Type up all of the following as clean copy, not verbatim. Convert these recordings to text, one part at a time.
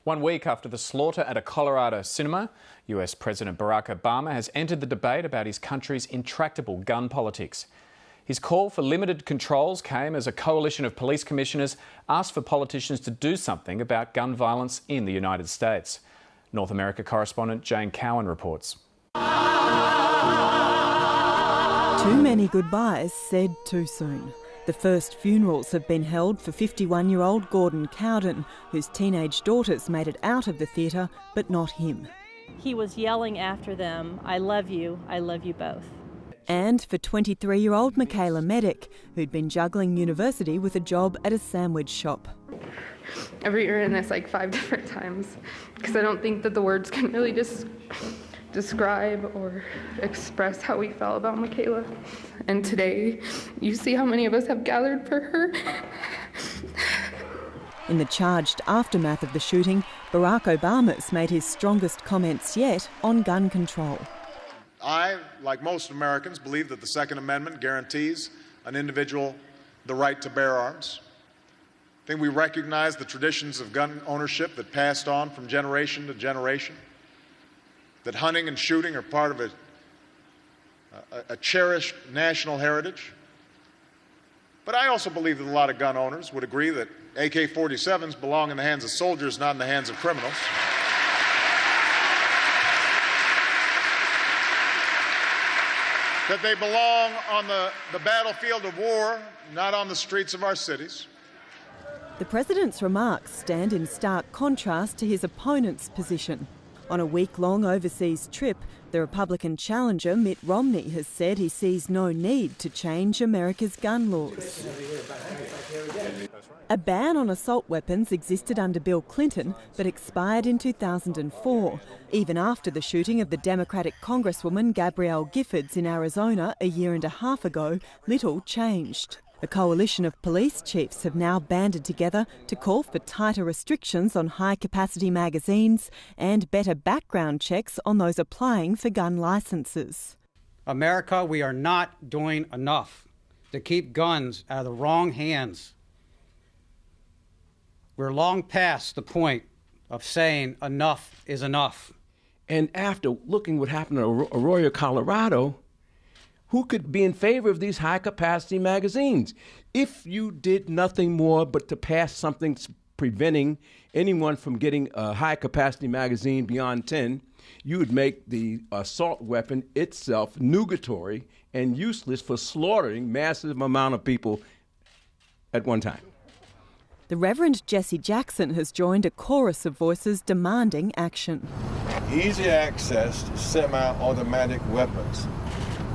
1 week after the slaughter at a Colorado cinema, US President Barack Obama has entered the debate about his country's intractable gun politics. His call for limited controls came as a coalition of police commissioners asked for politicians to do something about gun violence in the United States. North America correspondent Jane Cowan reports. Too many goodbyes said too soon. The first funerals have been held for 51-year-old Gordon Cowden, whose teenage daughters made it out of the theatre, but not him. He was yelling after them, I love you both. And for 23-year-old Michaela Medic, who'd been juggling university with a job at a sandwich shop. I've rewritten this like 5 different times because I don't think that the words can really just describe or express how we felt about Michaela. And today, you see how many of us have gathered for her. In the charged aftermath of the shooting, Barack Obama's made his strongest comments yet on gun control. I, like most Americans, believe that the Second Amendment guarantees an individual the right to bear arms. I think we recognize the traditions of gun ownership that passed on from generation to generation, that hunting and shooting are part of a cherished national heritage. But I also believe that a lot of gun owners would agree that AK-47s belong in the hands of soldiers, not in the hands of criminals. That they belong on the battlefield of war, not on the streets of our cities. The president's remarks stand in stark contrast to his opponent's position. On a week-long overseas trip, the Republican challenger Mitt Romney has said he sees no need to change America's gun laws. A ban on assault weapons existed under Bill Clinton but expired in 2004, even after the shooting of the Democratic Congresswoman Gabrielle Giffords in Arizona a year and a half ago. Little changed. A coalition of police chiefs have now banded together to call for tighter restrictions on high-capacity magazines and better background checks on those applying for gun licences. America, we are not doing enough to keep guns out of the wrong hands. We're long past the point of saying enough is enough. And after looking what happened in Arroyo, Colorado, who could be in favor of these high-capacity magazines? If you did nothing more but to pass something preventing anyone from getting a high-capacity magazine beyond 10, you would make the assault weapon itself nugatory and useless for slaughtering massive amount of people at one time. The Reverend Jesse Jackson has joined a chorus of voices demanding action. Easy access to semi-automatic weapons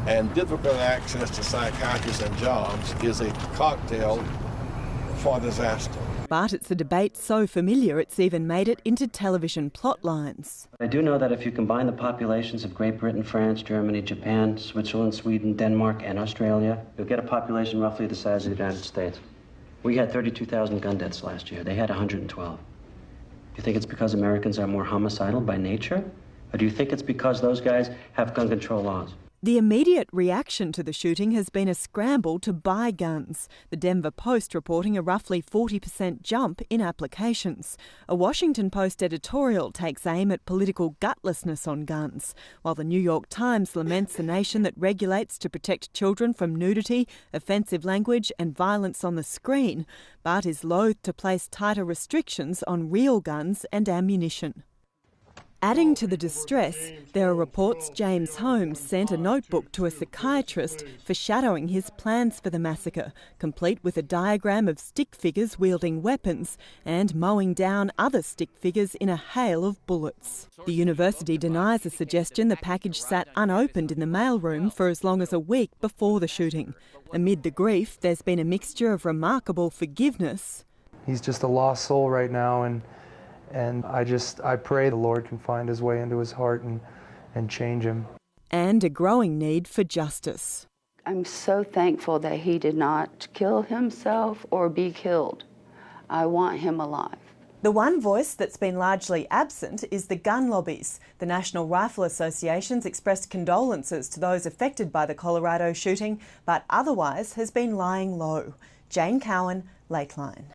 and difficult access to psychiatrists and jobs is a cocktail for disaster. But it's a debate so familiar it's even made it into television plot lines. I do know that if you combine the populations of Great Britain, France, Germany, Japan, Switzerland, Sweden, Denmark, and Australia, you'll get a population roughly the size of the United States. We had 32,000 gun deaths last year. They had 112. Do you think it's because Americans are more homicidal by nature? Or do you think it's because those guys have gun control laws? The immediate reaction to the shooting has been a scramble to buy guns, the Denver Post reporting a roughly 40% jump in applications. A Washington Post editorial takes aim at political gutlessness on guns, while the New York Times laments the nation that regulates to protect children from nudity, offensive language and violence on the screen, but is loath to place tighter restrictions on real guns and ammunition. Adding to the distress, there are reports James Holmes sent a notebook to a psychiatrist foreshadowing his plans for the massacre, complete with a diagram of stick figures wielding weapons and mowing down other stick figures in a hail of bullets. The university denies a suggestion the package sat unopened in the mailroom for as long as a week before the shooting. Amid the grief, there's been a mixture of remarkable forgiveness. He's just a lost soul right now, and I pray the Lord can find his way into his heart and change him. And a growing need for justice. I'm so thankful that he did not kill himself or be killed. I want him alive. The one voice that's been largely absent is the gun lobbies. The National Rifle Association's expressed condolences to those affected by the Colorado shooting, but otherwise has been lying low. Jane Cowan, Lakeline.